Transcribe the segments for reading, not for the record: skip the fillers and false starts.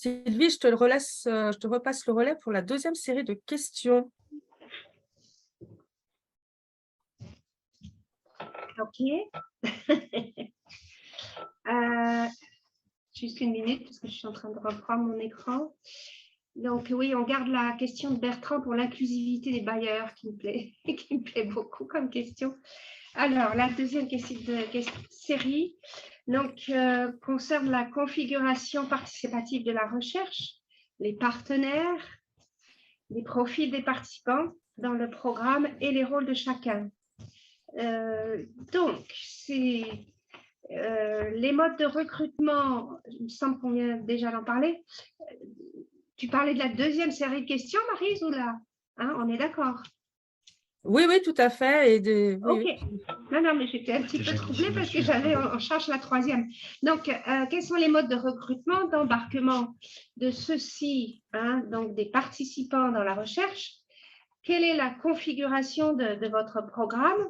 Sylvie, je te repasse le relais pour la deuxième série de questions. Ok. Juste une minute parce que je suis en train de reprendre mon écran. Donc oui, on garde la question de Bertrand pour l'inclusivité des bailleurs qui me plaît beaucoup comme question. Alors, la deuxième question de série concerne la configuration participative de la recherche, les partenaires, les profils des participants dans le programme et les rôles de chacun. Donc, c'est les modes de recrutement, il me semble qu'on vient déjà d'en parler. Tu parlais de la deuxième série de questions, Maryse, ou là on est d'accord? Oui, oui, tout à fait. Ok. Non, mais j'étais un petit peu troublée parce que j'avais en charge la troisième. Donc, quels sont les modes de recrutement, d'embarquement de ceux-ci, donc des participants dans la recherche? Quelle est la configuration de votre programme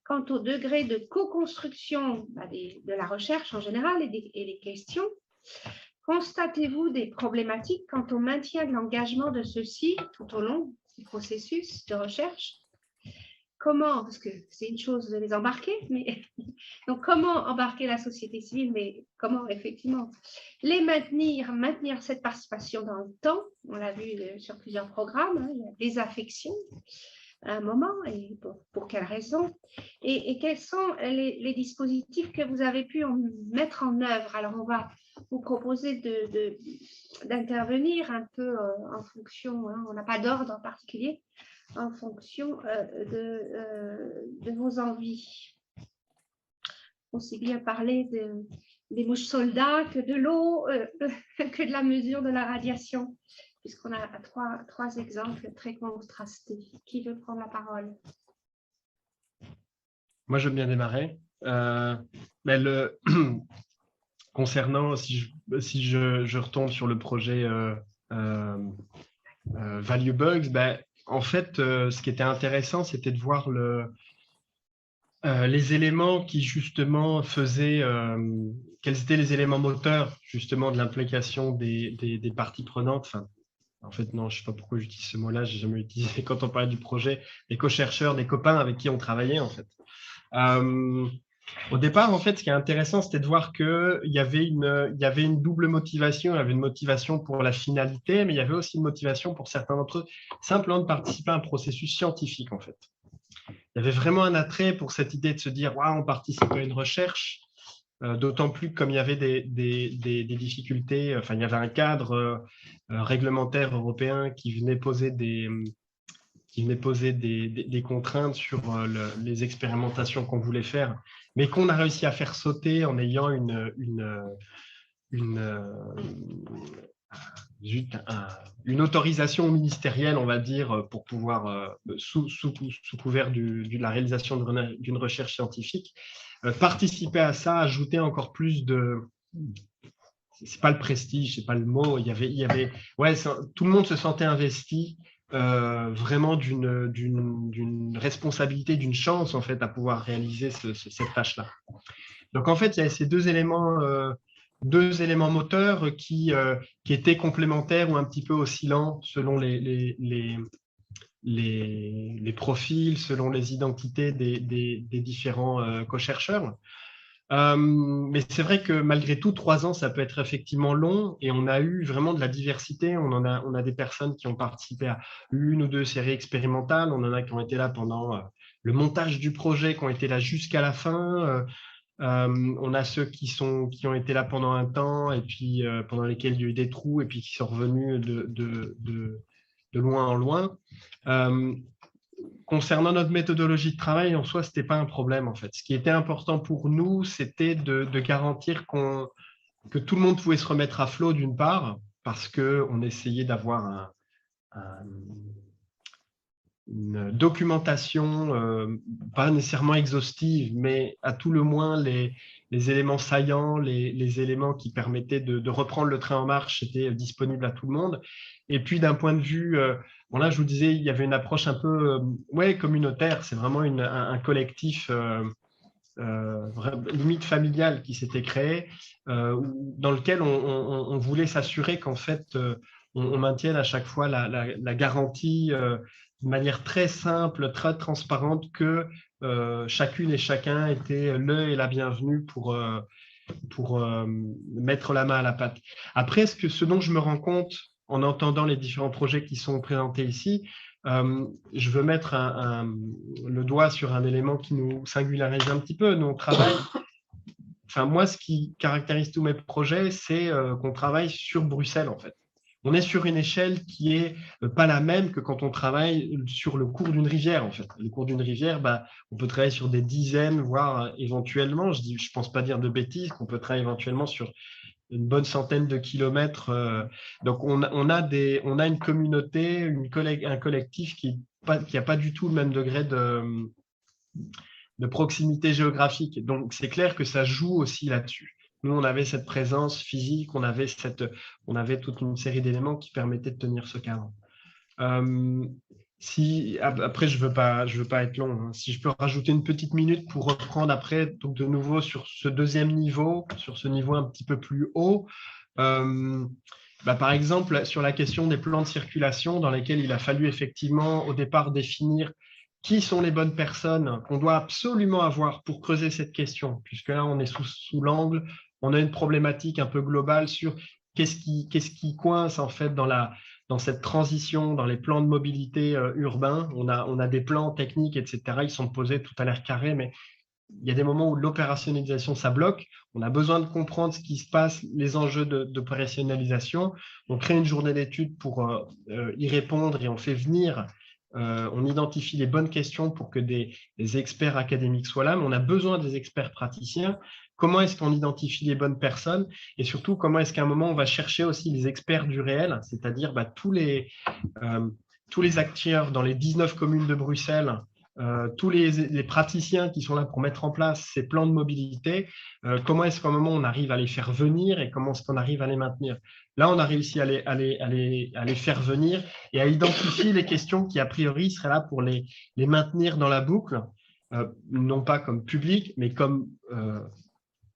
quant au degré de co-construction de la recherche en général et des questions? Constatez-vous des problématiques quant au maintien de l'engagement de ceux-ci tout au long du processus de recherche? Comment, parce que c'est une chose de les embarquer, mais donc comment embarquer la société civile, mais comment effectivement les maintenir cette participation dans le temps? On l'a vu sur plusieurs programmes, il y a des affections à un moment, et pour quelles raisons? Et quels sont les dispositifs que vous avez pu mettre en œuvre? Alors, on va vous proposer d'intervenir un peu en fonction, on n'a pas d'ordre en particulier, en fonction de vos envies. Aussi bien parler des mouches soldats que de l'eau, que de la mesure de la radiation, puisqu'on a trois exemples très contrastés. Qui veut prendre la parole? Moi, je veux bien démarrer. Concernant, si je retombe sur le projet Value Bugs, en fait, ce qui était intéressant, c'était de voir les éléments qui justement faisaient, quels étaient les éléments moteurs justement de l'implication des parties prenantes. Enfin, en fait, non, je ne sais pas pourquoi j'utilise ce mot-là, je n'ai jamais utilisé quand on parlait du projet, des co-chercheurs, des copains avec qui on travaillait en fait. Au départ, en fait, ce qui est intéressant, c'était de voir qu'il y avait une double motivation. Il y avait une motivation pour la finalité, mais il y avait aussi une motivation pour certains d'entre eux, simplement de participer à un processus scientifique, en fait. Il y avait vraiment un attrait pour cette idée de se dire « on participe à une recherche », d'autant plus que comme il y avait des difficultés, enfin, il y avait un cadre réglementaire européen qui venait poser des contraintes sur les expérimentations qu'on voulait faire, mais qu'on a réussi à faire sauter en ayant une autorisation ministérielle, on va dire, pour pouvoir, sous couvert de la réalisation d'une recherche scientifique, participer à ça, ajouter encore plus de... C'est pas le prestige, c'est pas le mot. Tout le monde se sentait investi, vraiment d'une responsabilité, d'une chance en fait à pouvoir réaliser cette tâche-là. Donc en fait, il y a ces deux éléments moteurs qui étaient complémentaires ou un petit peu oscillants selon les profils, selon les identités des différents co-chercheurs. Mais c'est vrai que malgré tout, 3 ans, ça peut être effectivement long et on a eu vraiment de la diversité. On a des personnes qui ont participé à 1 ou 2 séries expérimentales. On en a qui ont été là pendant le montage du projet, qui ont été là jusqu'à la fin. On a ceux qui ont été là pendant un temps et puis pendant lesquels il y a eu des trous et puis qui sont revenus de loin en loin. Concernant notre méthodologie de travail, en soi, ce n'était pas un problème, en fait. Ce qui était important pour nous, c'était de garantir que tout le monde pouvait se remettre à flot, d'une part, parce qu'on essayait d'avoir une documentation, pas nécessairement exhaustive, mais à tout le moins, les éléments saillants, les éléments qui permettaient de reprendre le train en marche étaient disponibles à tout le monde. Et puis, d'un point de vue... là, je vous disais, il y avait une approche un peu communautaire. C'est vraiment un collectif limite familiale qui s'était créée, dans lequel on voulait s'assurer qu'en fait, on maintienne à chaque fois la garantie de manière très simple, très transparente, que chacune et chacun était le et la bienvenue pour mettre la main à la pâte. Après, ce dont je me rends compte en entendant les différents projets qui sont présentés ici, je veux mettre le doigt sur un élément qui nous singularise un petit peu. Nous, on travaille. Enfin, moi, ce qui caractérise tous mes projets, c'est qu'on travaille sur Bruxelles, en fait. On est sur une échelle qui est pas la même que quand on travaille sur le cours d'une rivière, en fait. Le cours d'une rivière, on peut travailler sur des dizaines, voire éventuellement, je pense pas dire de bêtises, qu'on peut travailler éventuellement sur une bonne centaine de kilomètres. Donc, on a une communauté, un collectif qui n'a pas du tout le même degré de proximité géographique. Donc, c'est clair que ça joue aussi là-dessus. Nous, on avait cette présence physique, on avait toute une série d'éléments qui permettaient de tenir ce cadre. Après, je veux pas être long. Hein. Si je peux rajouter une petite minute pour reprendre après, donc de nouveau sur ce deuxième niveau, sur ce niveau un petit peu plus haut. Par exemple, sur la question des plans de circulation, dans lesquels il a fallu effectivement au départ définir qui sont les bonnes personnes qu'on doit absolument avoir pour creuser cette question, puisque là, on est sous l'angle, on a une problématique un peu globale sur qu'est-ce qui coince en fait dans cette transition, dans les plans de mobilité urbains. On a des plans techniques, etc. Ils sont posés, tout à l'air carré, mais il y a des moments où l'opérationnalisation, ça bloque. On a besoin de comprendre ce qui se passe, les enjeux d'opérationnalisation. On crée une journée d'études pour y répondre et on fait venir on identifie les bonnes questions pour que des experts académiques soient là, mais on a besoin des experts praticiens. Comment est-ce qu'on identifie les bonnes personnes et surtout, comment est-ce qu'à un moment, on va chercher aussi les experts du réel, c'est-à-dire tous les acteurs dans les 19 communes de Bruxelles, tous les praticiens qui sont là pour mettre en place ces plans de mobilité, comment est-ce qu'à un moment, on arrive à les faire venir et comment est-ce qu'on arrive à les maintenir. Là, on a réussi à les faire venir et à identifier les questions qui, a priori, seraient là pour les maintenir dans la boucle, non pas comme public, mais comme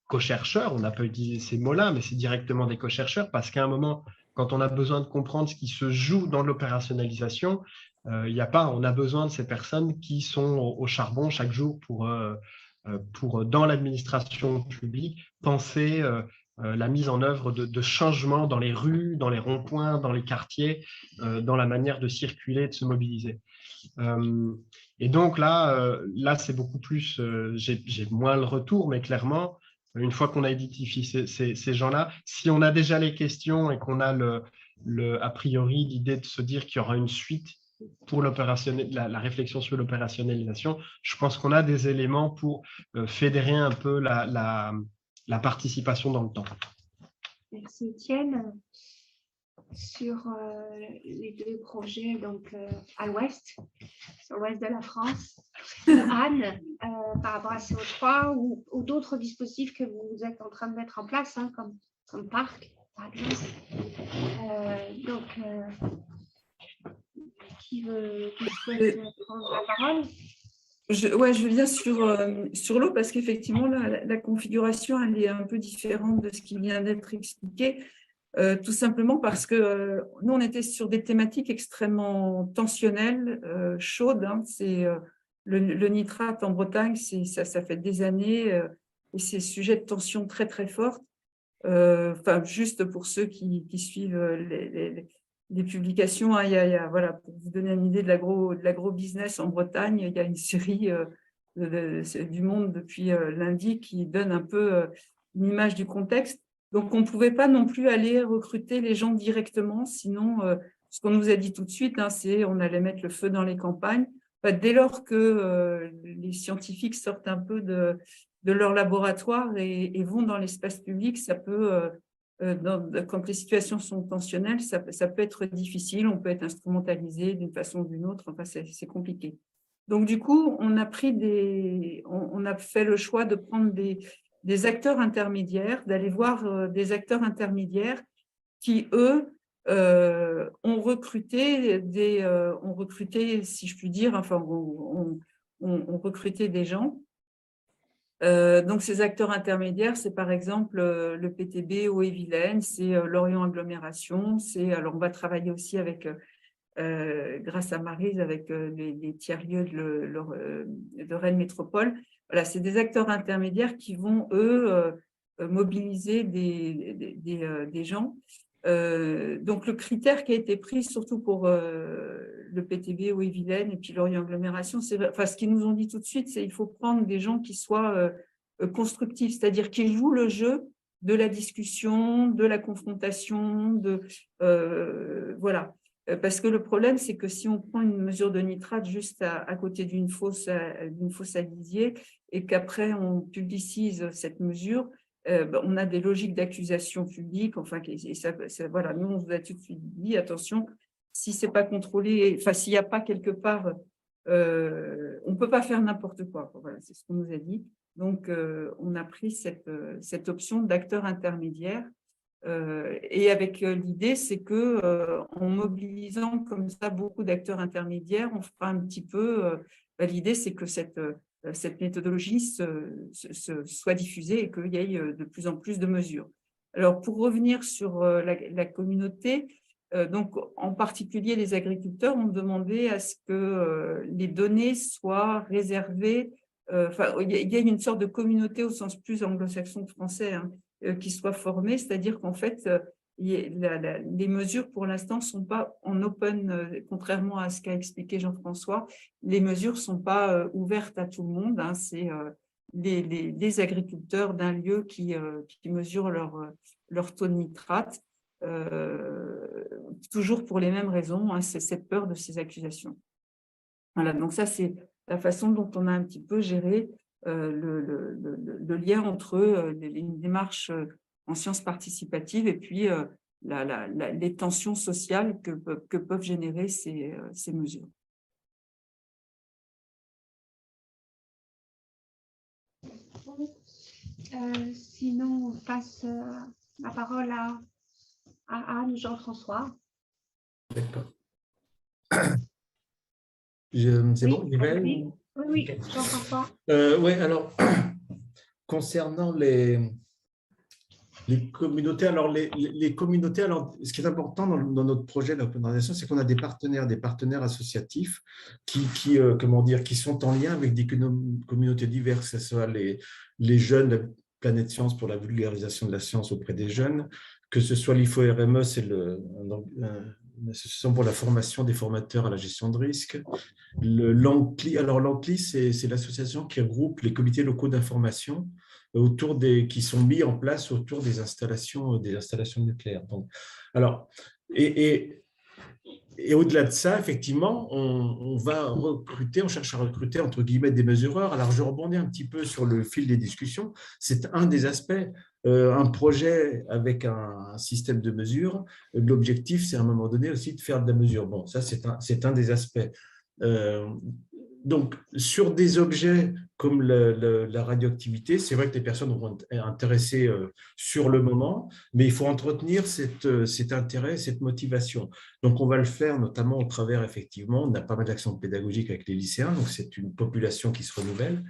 co-chercheurs. On n'a pas utilisé ces mots-là, mais c'est directement des co-chercheurs parce qu'à un moment, quand on a besoin de comprendre ce qui se joue dans l'opérationnalisation, on a besoin de ces personnes qui sont au charbon chaque jour pour dans l'administration publique, penser la mise en œuvre de changements dans les rues, dans les ronds-points, dans les quartiers, dans la manière de circuler, de se mobiliser. Et donc là c'est beaucoup plus, j'ai moins le retour, mais clairement, une fois qu'on a identifié ces gens-là, si on a déjà les questions et qu'on a a priori l'idée de se dire qu'il y aura une suite pour la réflexion sur l'opérationnalisation, je pense qu'on a des éléments pour fédérer un peu la participation dans le temps. Merci Étienne. Sur les deux projets donc, à l'ouest, sur l'ouest de la France, Anne, par rapport à CO3 ou d'autres dispositifs que vous êtes en train de mettre en place, hein, comme parc, par exemple. Qui souhaite prendre la parole? Je veux bien sur l'eau parce qu'effectivement, la configuration elle est un peu différente de ce qui vient d'être expliqué, tout simplement parce que nous, on était sur des thématiques extrêmement tensionnelles, chaudes. Hein, c'est le nitrate en Bretagne, ça fait des années et c'est sujet de tension très, très forte. Juste pour ceux qui suivent les publications, hein, voilà, pour vous donner une idée de l'agro-business en Bretagne, il y a une série du Monde depuis lundi qui donne un peu une image du contexte. Donc, on ne pouvait pas non plus aller recruter les gens directement, sinon, ce qu'on nous a dit tout de suite, hein, c'est on allait mettre le feu dans les campagnes. Dès lors que les scientifiques sortent un peu de leur laboratoire et vont dans l'espace public, ça peut... quand les situations sont tensionnelles, ça peut être difficile, on peut être instrumentalisé d'une façon ou d'une autre, enfin c'est compliqué. Donc du coup, on a fait le choix de prendre des acteurs intermédiaires, d'aller voir des acteurs intermédiaires qui, eux, ont recruté, si je puis dire, enfin, ont recruté des gens Donc, ces acteurs intermédiaires, c'est par exemple le PTB Haut-et-Vilaine, c'est Lorient Agglomération, alors on va travailler aussi avec, grâce à Maryse, avec les tiers-lieux de Rennes Métropole. Voilà, c'est des acteurs intermédiaires qui vont, eux, mobiliser des gens. Donc, le critère qui a été pris, surtout pour le PTB Haut-et-Vilaine et puis Lorient Agglomération, enfin, ce qu'ils nous ont dit tout de suite, c'est qu'il faut prendre des gens qui soient constructifs, c'est-à-dire qui jouent le jeu de la discussion, de la confrontation, voilà. Parce que le problème, c'est que si on prend une mesure de nitrate juste à côté d'une fosse à lisier et qu'après on publicise cette mesure, on a des logiques d'accusation publique, enfin, et voilà, nous on vous a tout de suite dit, attention, si c'est pas contrôlé, enfin s'il n'y a pas quelque part, on ne peut pas faire n'importe quoi. Voilà, c'est ce qu'on nous a dit. Donc, on a pris cette option d'acteur intermédiaire. Et avec l'idée, c'est que en mobilisant comme ça beaucoup d'acteurs intermédiaires, on fera un petit peu. L'idée, c'est que cette méthodologie soit diffusée et qu'il y ait de plus en plus de mesures. Alors, pour revenir sur la communauté, donc en particulier les agriculteurs ont demandé à ce que les données soient réservées. Enfin, il y a une sorte de communauté au sens plus anglo-saxon que français, hein, qui soit formée, c'est-à-dire qu'en fait, les mesures pour l'instant ne sont pas en open, contrairement à ce qu'a expliqué Jean-François, les mesures ne sont pas ouvertes à tout le monde, hein, c'est les agriculteurs d'un lieu qui mesurent leur taux de nitrate, toujours pour les mêmes raisons, hein, c'est cette peur de ces accusations. Voilà, donc ça c'est la façon dont on a un petit peu géré le lien entre une démarche en sciences participatives et puis les tensions sociales que peuvent générer ces mesures. Sinon, on passe la parole à Anne ou Jean-François. D'accord. C'est bon, j'y vais? Oui, Jean-François. Oui, alors, concernant les communautés, alors les communautés, alors ce qui est important dans notre projet d'Open Organisation, c'est qu'on a des partenaires associatifs qui sont en lien avec des communautés diverses, que ce soit les jeunes, la Planète Science pour la vulgarisation de la science auprès des jeunes, que ce soit l'IFO-RME, c'est l'association pour la formation des formateurs à la gestion de risque. L'ANCLI, alors l'ANCLI, c'est l'association qui regroupe les comités locaux d'information qui sont mis en place autour des installations nucléaires. Donc, alors, et au-delà de ça, effectivement, on cherche à recruter, entre guillemets, des mesureurs. Alors, je rebondis un petit peu sur le fil des discussions. C'est un des aspects. Un projet avec un système de mesure, l'objectif, c'est à un moment donné aussi de faire de la mesure. Bon, ça, c'est un des aspects. Donc, sur des objets comme la radioactivité, c'est vrai que les personnes vont être intéressées sur le moment, mais il faut entretenir cet intérêt, cette motivation. Donc, on va le faire notamment au travers, effectivement, on a pas mal d'actions pédagogiques avec les lycéens, donc c'est une population qui se renouvelle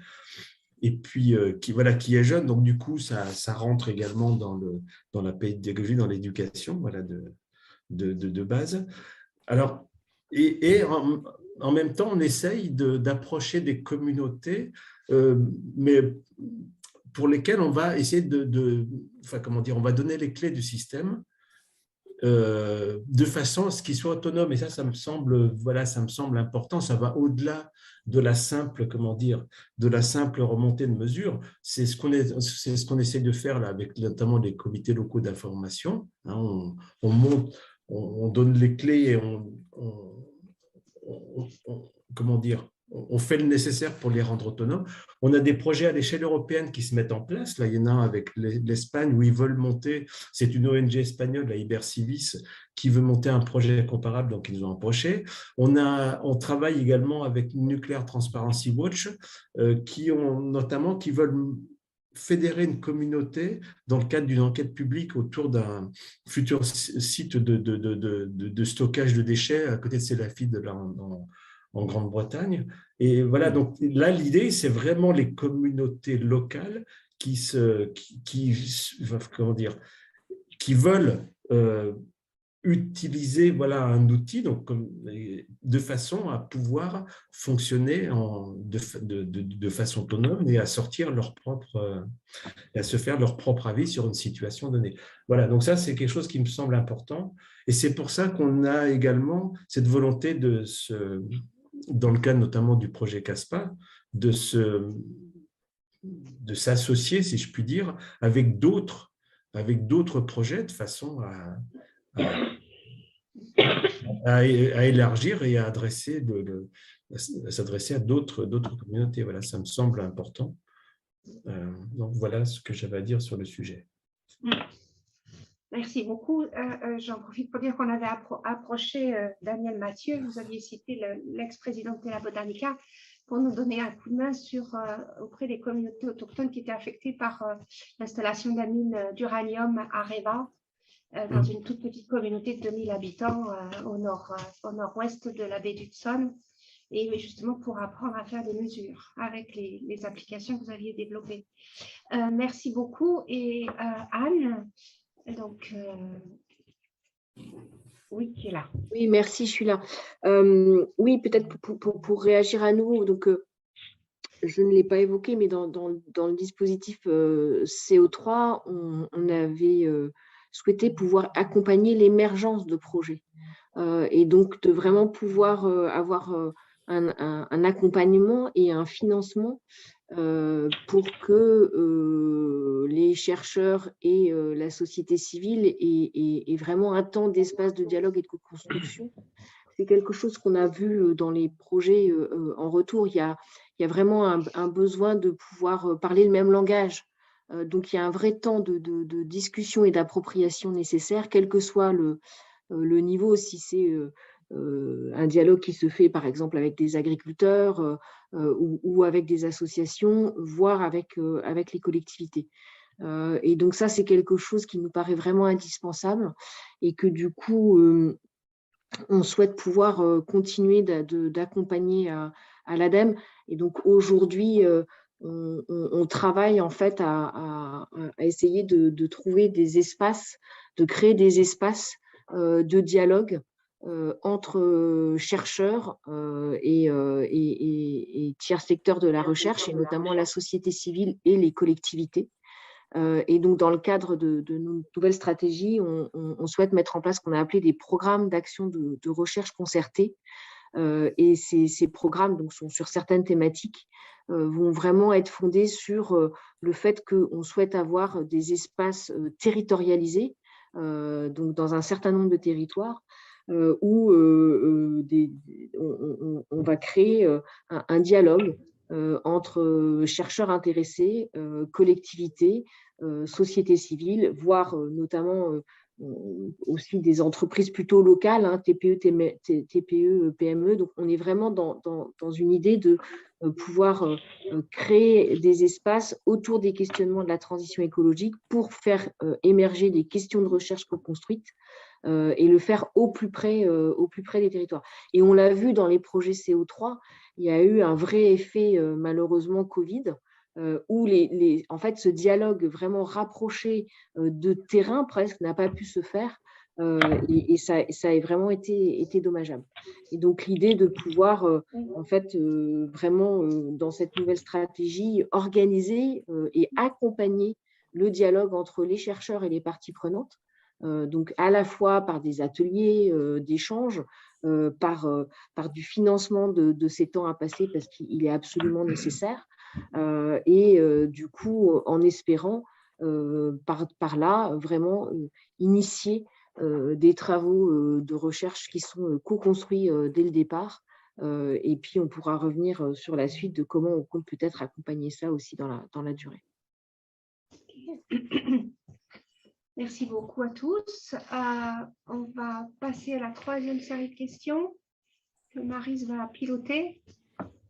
et puis qui est jeune. Donc, du coup, ça rentre également dans la pédagogie, dans l'éducation, voilà, de base. Alors, en même temps, on essaye d'approcher des communautés, mais pour lesquelles on va essayer on va donner les clés du système de façon à ce qu'ils soient autonomes. Et ça me semble important. Ça va au-delà de la simple, remontée de mesures. C'est ce qu'on essaie de faire là, avec notamment les comités locaux d'information. Hein, on donne les clés et on fait le nécessaire pour les rendre autonomes. On a des projets à l'échelle européenne qui se mettent en place. Là, il y en a un avec l'Espagne où ils veulent monter, c'est une ONG espagnole, la Ibercivis, qui veut monter un projet comparable, donc ils nous ont approché. On travaille également avec Nuclear Transparency Watch, qui veulent fédérer une communauté dans le cadre d'une enquête publique autour d'un futur site de stockage de déchets à côté de Sellafield en Grande-Bretagne. Et voilà, donc là, l'idée, c'est vraiment les communautés locales comment dire, qui veulent utiliser voilà, un outil de façon à pouvoir fonctionner de façon autonome et à sortir à se faire leur propre avis sur une situation donnée. Voilà, donc ça, c'est quelque chose qui me semble important. Et c'est pour ça qu'on a également cette volonté dans le cadre notamment du projet CASPA, de s'associer, si je puis dire, avec d'autres projets de façon à élargir et à s'adresser à d'autres communautés. Voilà, ça me semble important. Donc, voilà ce que j'avais à dire sur le sujet. Merci beaucoup. J'en profite pour dire qu'on avait approché Daniel Mathieu, vous aviez cité l'ex-président de la Botanica, pour nous donner un coup de main auprès des communautés autochtones qui étaient affectées par l'installation d'un mine d'uranium à Reva, dans une toute petite communauté de 2000 habitants au nord-ouest de la baie d'Hudson, et justement pour apprendre à faire des mesures avec les applications que vous aviez développées. Merci beaucoup. Et Anne, donc, oui, qui est là. Oui, merci, je suis là. Oui, peut-être pour réagir à nouveau, donc je ne l'ai pas évoqué, mais dans le dispositif CO3, on avait souhaité pouvoir accompagner l'émergence de projets et donc de vraiment pouvoir avoir un accompagnement et un financement pour que les chercheurs et la société civile aient vraiment un temps d'espace de dialogue et de co-construction. C'est quelque chose qu'on a vu dans les projets en retour. Il y a vraiment un besoin de pouvoir parler le même langage. Donc, il y a un vrai temps de discussion et d'appropriation nécessaire, quel que soit le niveau, si c'est un dialogue qui se fait, par exemple, avec des agriculteurs ou avec des associations, voire avec les collectivités. Et donc, ça, c'est quelque chose qui nous paraît vraiment indispensable et que, du coup, on souhaite pouvoir continuer d'accompagner à l'ADEME. Et donc, aujourd'hui, on travaille en fait à essayer de trouver des espaces, de créer des espaces de dialogue entre chercheurs et tiers secteurs de la recherche, et notamment la société civile et les collectivités. Et donc, dans le cadre de nos nouvelles stratégies, on souhaite mettre en place ce qu'on a appelé des programmes d'action de recherche concertée. Et ces programmes donc, sont sur certaines thématiques, vont vraiment être fondés sur le fait qu'on souhaite avoir des espaces territorialisés, donc dans un certain nombre de territoires, où on va créer un dialogue entre chercheurs intéressés, collectivités, société civile, voire notamment aussi des entreprises plutôt locales, hein, TPE, PME. Donc, on est vraiment dans une idée de pouvoir créer des espaces autour des questionnements de la transition écologique pour faire émerger des questions de recherche co-construites et le faire au plus près des territoires. Et on l'a vu dans les projets CO3, il y a eu un vrai effet, malheureusement, Covid, où en fait, ce dialogue vraiment rapproché de terrain presque n'a pas pu se faire, et ça a vraiment été dommageable. Et donc, l'idée de pouvoir, en fait, vraiment, dans cette nouvelle stratégie, organiser et accompagner le dialogue entre les chercheurs et les parties prenantes, donc à la fois par des ateliers d'échange, par du financement de ces temps à passer parce qu'il est absolument nécessaire, et du coup en espérant par là vraiment initier des travaux de recherche qui sont co-construits dès le départ, et puis on pourra revenir sur la suite de comment on compte peut-être accompagner ça aussi dans la durée. Merci beaucoup à tous. On va passer à la troisième série de questions que Maryse va piloter.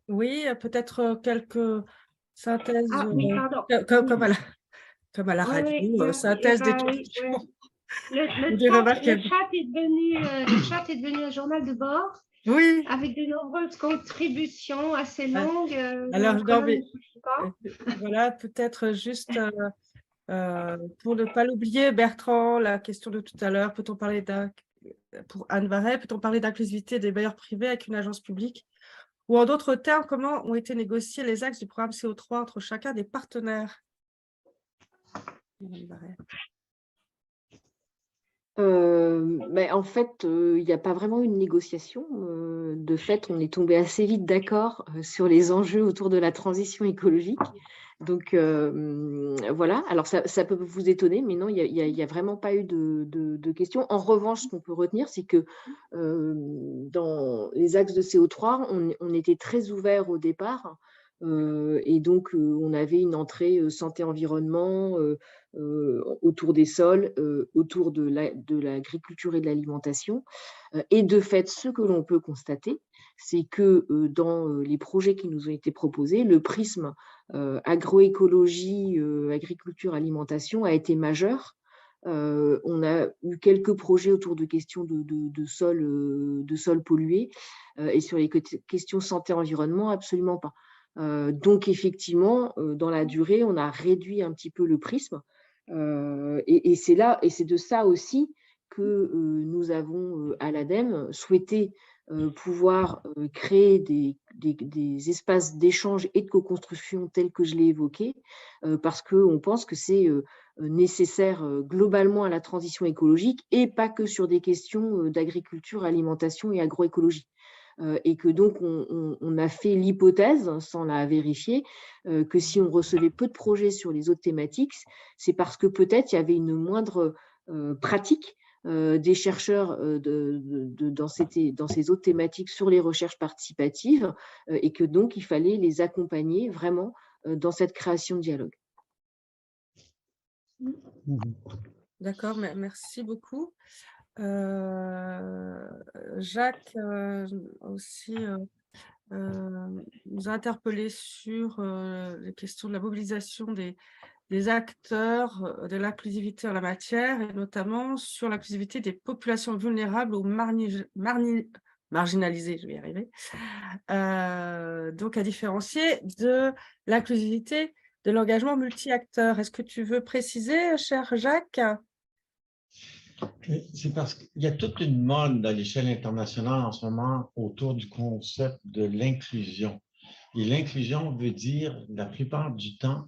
Oui, peut-être quelques synthèses, oui, pardon. Comme à la radio, oui, synthèse des Le chat est devenu un journal de bord. Oui, avec de nombreuses contributions assez longues. alors, donc, non, quand mais, même, je sais pas. voilà, peut-être juste pour ne pas l'oublier, Bertrand, la question de tout à l'heure, peut-on parler pour Anne Varret, peut-on parler d'inclusivité des bailleurs privés avec une agence publique? Ou en d'autres termes, comment ont été négociés les axes du programme CO3 entre chacun des partenaires? Anne Varret. Mais en fait, il n'y a pas vraiment une négociation. De fait, on est tombé assez vite d'accord sur les enjeux autour de la transition écologique. Donc, voilà. Alors, ça peut vous étonner, mais non, il y a vraiment pas eu de questions. En revanche, ce qu'on peut retenir, c'est que dans les axes de CO3, on était très ouvert au départ. Et donc, on avait une entrée santé-environnement autour des sols, autour de l'agriculture et de l'alimentation. Et de fait, ce que l'on peut constater, c'est que dans les projets qui nous ont été proposés, le prisme agroécologie, agriculture, alimentation a été majeur. On a eu quelques projets autour de questions de sols pollués et sur les questions santé-environnement, absolument pas. Donc, effectivement, dans la durée, on a réduit un petit peu le prisme. Et c'est de ça aussi que nous avons à l'ADEME souhaité pouvoir créer des espaces d'échange et de co-construction tels que je l'ai évoqué, parce qu'on pense que c'est nécessaire globalement à la transition écologique et pas que sur des questions d'agriculture, alimentation et agroécologie. Et que donc on a fait l'hypothèse, sans la vérifier, que si on recevait peu de projets sur les autres thématiques, c'est parce que peut-être il y avait une moindre pratique des chercheurs dans ces autres thématiques sur les recherches participatives et que donc il fallait les accompagner vraiment dans cette création de dialogue. D'accord, merci beaucoup. Jacques aussi nous a interpellé sur les questions de la mobilisation des acteurs de l'inclusivité en la matière, et notamment sur l'inclusivité des populations vulnérables ou marginalisées, je vais y arriver. Donc, à différencier de l'inclusivité de l'engagement multi-acteurs. Est-ce que tu veux préciser, cher Jacques? C'est parce qu'il y a toute une mode à l'échelle internationale en ce moment autour du concept de l'inclusion. Et l'inclusion veut dire, la plupart du temps,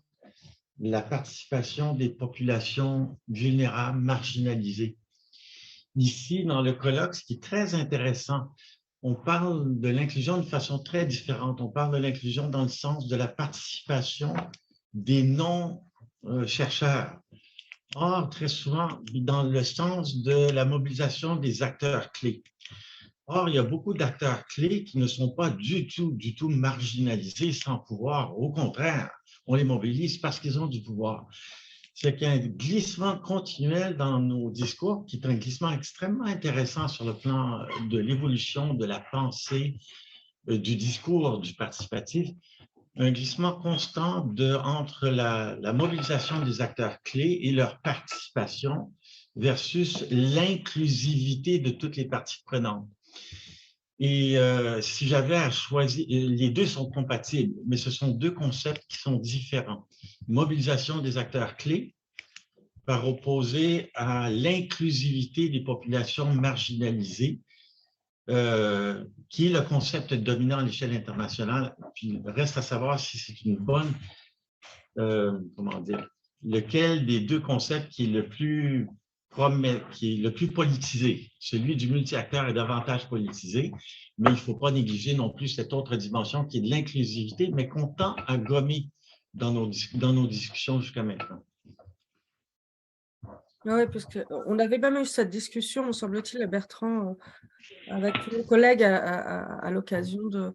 la participation des populations vulnérables, marginalisées. Ici, dans le colloque, ce qui est très intéressant, on parle de l'inclusion de façon très différente. On parle de l'inclusion dans le sens de la participation des non-chercheurs. Or, très souvent, dans le sens de la mobilisation des acteurs clés. Or, il y a beaucoup d'acteurs clés qui ne sont pas du tout marginalisés sans pouvoir. Au contraire, on les mobilise parce qu'ils ont du pouvoir. C'est qu'il y a un glissement continuel dans nos discours, qui est un glissement extrêmement intéressant sur le plan de l'évolution de la pensée, du discours du participatif, un glissement constant entre la mobilisation des acteurs clés et leur participation versus l'inclusivité de toutes les parties prenantes. Et si j'avais à choisir, les deux sont compatibles, mais ce sont deux concepts qui sont différents. Mobilisation des acteurs clés par opposé à l'inclusivité des populations marginalisées, qui est le concept dominant à l'échelle internationale. Puis reste à savoir si c'est une bonne, comment dire, lequel des deux concepts qui est le plus politisé. Celui du multi-acteur est davantage politisé, mais il ne faut pas négliger non plus cette autre dimension qui est de l'inclusivité, mais qu'on tend à gommer dans nos discussions jusqu'à maintenant. Oui, parce qu'on avait même eu cette discussion, me semble-t-il, Bertrand, avec tous nos collègues à l'occasion de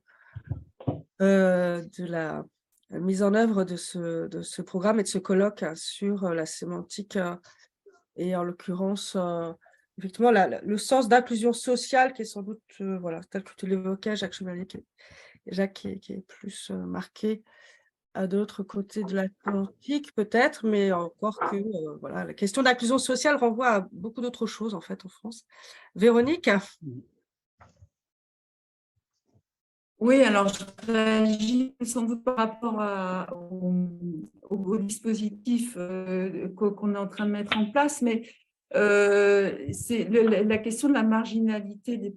la mise en œuvre de ce programme et de ce colloque sur la sémantique et en l'occurrence, effectivement, le sens d'inclusion sociale qui est sans doute, voilà, tel que tu l'évoquais, Jacques Chevalier, qui est plus marqué de l'autre côté de l'Atlantique, peut-être, mais encore que voilà, la question d'inclusion sociale renvoie à beaucoup d'autres choses, en fait, en France. Véronique? Oui, alors je réagis sans doute par rapport au dispositif qu'on est en train de mettre en place, mais c'est la question de la marginalité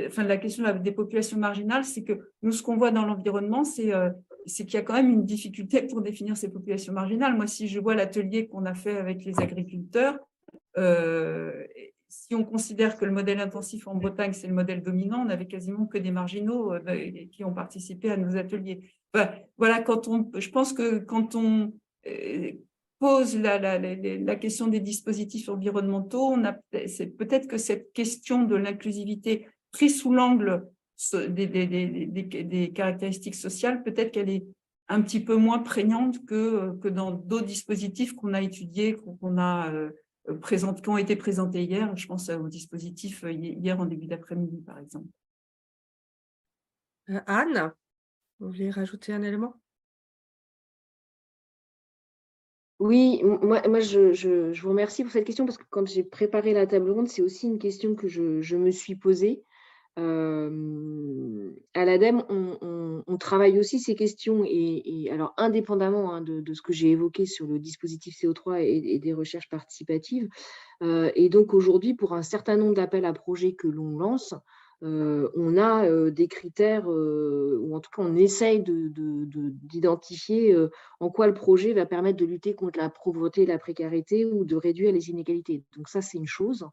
enfin, la question des populations marginales, c'est que nous, ce qu'on voit dans l'environnement, c'est qu'il y a quand même une difficulté pour définir ces populations marginales. Moi, si je vois l'atelier qu'on a fait avec les agriculteurs, si on considère que le modèle intensif en Bretagne, c'est le modèle dominant, on n'avait quasiment que des marginaux qui ont participé à nos ateliers. Enfin, voilà, je pense que quand on pose la question des dispositifs environnementaux, c'est peut-être que cette question de l'inclusivité prise sous l'angle des caractéristiques sociales, peut-être qu'elle est un petit peu moins prégnante que dans d'autres dispositifs qu'on a étudiés, qui ont été présentés hier. Je pense au dispositif hier en début d'après-midi, par exemple. Anne, vous voulez rajouter un élément? Oui, moi je vous remercie pour cette question parce que quand j'ai préparé la table ronde, c'est aussi une question que je me suis posée. À l'ADEME, on travaille aussi ces questions et alors indépendamment de ce que j'ai évoqué sur le dispositif CO3 et des recherches participatives. Et donc aujourd'hui, pour un certain nombre d'appels à projets que l'on lance, on a des critères, ou en tout cas on essaye d'identifier en quoi le projet va permettre de lutter contre la pauvreté et la précarité ou de réduire les inégalités. Donc ça, c'est une chose.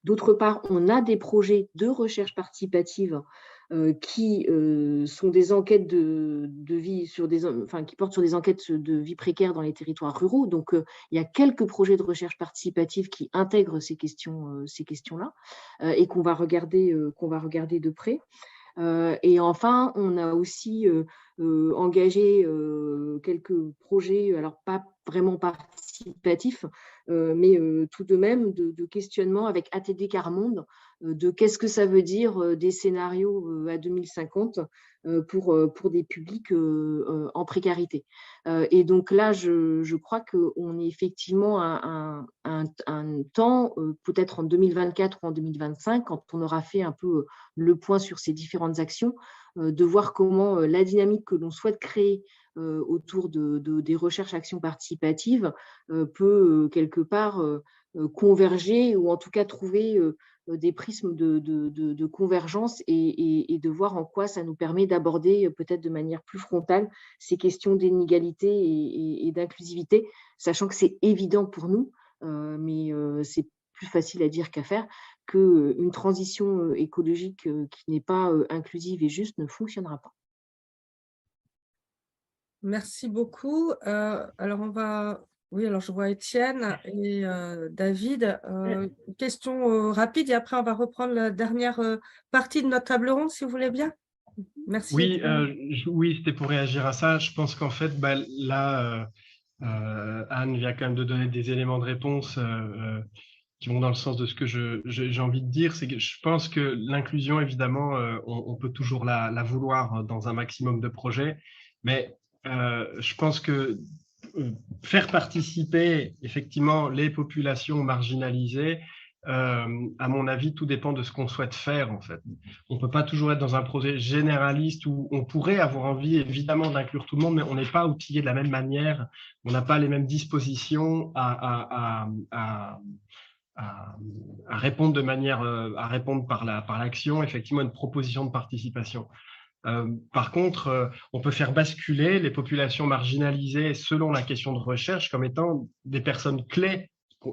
D'autre part, on a des projets de recherche participative qui sont des enquêtes de vie qui portent sur des enquêtes de vie précaire dans les territoires ruraux. Donc, il y a quelques projets de recherche participative qui intègrent ces questions-là et qu'on va regarder de près. Et enfin, on a aussi engagé quelques projets, alors pas vraiment participatifs, mais tout de même de questionnement avec ATD Carmonde de qu'est-ce que ça veut dire des scénarios à 2050 pour des publics en précarité. Et donc là, je crois qu'on est effectivement à un temps, peut-être en 2024 ou en 2025, quand on aura fait un peu le point sur ces différentes actions, de voir comment la dynamique que l'on souhaite créer autour des recherches actions participatives peut quelque part converger ou en tout cas trouver des prismes de convergence et de voir en quoi ça nous permet d'aborder peut-être de manière plus frontale ces questions d'inégalité et d'inclusivité, sachant que c'est évident pour nous, mais c'est plus facile à dire qu'à faire, qu'une transition écologique qui n'est pas inclusive et juste ne fonctionnera pas. Merci beaucoup. Alors, oui, alors je vois Étienne et David. Une question rapide et après, on va reprendre la dernière partie de notre table ronde, si vous voulez bien. Merci. Oui, Étienne. oui, c'était pour réagir à ça. Je pense qu'en fait, là, Anne vient quand même de donner des éléments de réponse qui vont dans le sens de ce que j'ai envie de dire. C'est que je pense que l'inclusion, évidemment, on peut toujours la vouloir dans un maximum de projets, mais je pense que faire participer effectivement les populations marginalisées, à mon avis, tout dépend de ce qu'on souhaite faire en fait. On ne peut pas toujours être dans un projet généraliste où on pourrait avoir envie évidemment d'inclure tout le monde, mais on n'est pas outillé de la même manière, on n'a pas les mêmes dispositions à répondre à répondre par l'action, effectivement, une proposition de participation. Par contre, on peut faire basculer les populations marginalisées selon la question de recherche comme étant des personnes clés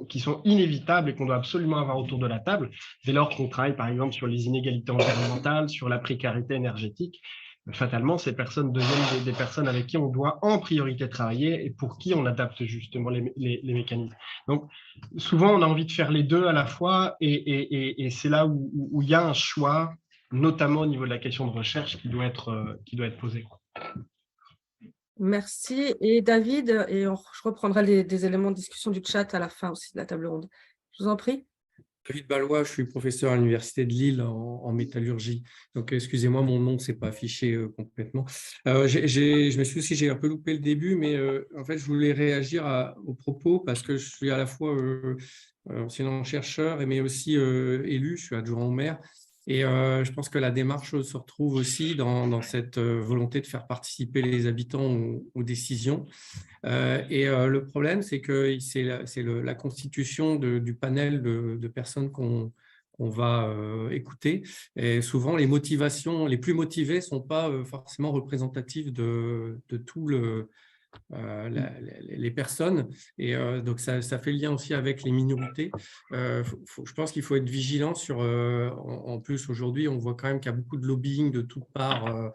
qui sont inévitables et qu'on doit absolument avoir autour de la table, dès lors qu'on travaille par exemple sur les inégalités environnementales, sur la précarité énergétique. Fatalement, ces personnes deviennent des personnes avec qui on doit en priorité travailler et pour qui on adapte justement les mécanismes. Donc, souvent, on a envie de faire les deux à la fois et c'est là où il y a un choix, notamment au niveau de la question de recherche qui doit être posée. Merci. Et David, et je reprendrai des éléments de discussion du chat à la fin aussi de la table ronde. Je vous en prie. David Ballois, je suis professeur à l'Université de Lille en métallurgie. Donc, excusez-moi, mon nom ne s'est pas affiché complètement. Je me suis aussi, j'ai un peu loupé le début, mais en fait, je voulais réagir aux propos parce que je suis à la fois enseignant-chercheur, mais aussi élu, je suis adjoint au maire. Et je pense que la démarche se retrouve aussi dans cette volonté de faire participer les habitants aux décisions. Le problème, c'est que c'est la constitution du panel de personnes qu'on va écouter. Et souvent, les motivations les plus motivées ne sont pas forcément représentatives de tout les personnes. Et donc, ça fait lien aussi avec les minorités. Je pense qu'il faut être vigilant sur… en plus, aujourd'hui, on voit quand même qu'il y a beaucoup de lobbying de toutes parts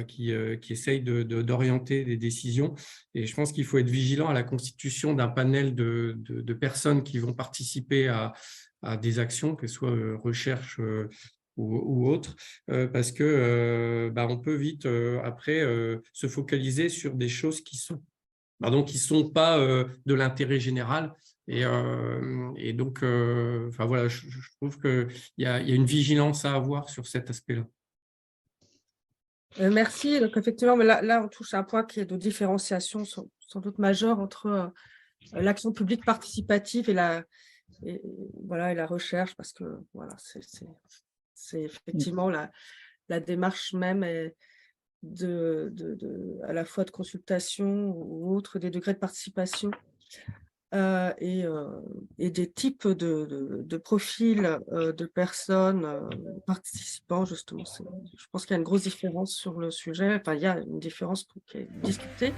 qui essayent d'orienter des décisions. Et je pense qu'il faut être vigilant à la constitution d'un panel de personnes qui vont participer à des actions, que ce soit recherche ou autre, parce que on peut vite après se focaliser sur des choses qui sont pas de l'intérêt général. Et donc, voilà, je trouve qu'il y a une vigilance à avoir sur cet aspect-là. Merci. Donc, effectivement, mais là, on touche à un point qui est de différenciation sans doute majeure entre l'action publique participative et la recherche, parce que voilà, c'est effectivement la démarche même à la fois de consultation ou autre, des degrés de participation et des types de profils de personnes participant, justement. Je pense qu'il y a une grosse différence sur le sujet. Enfin, il y a une différence qui est discutée.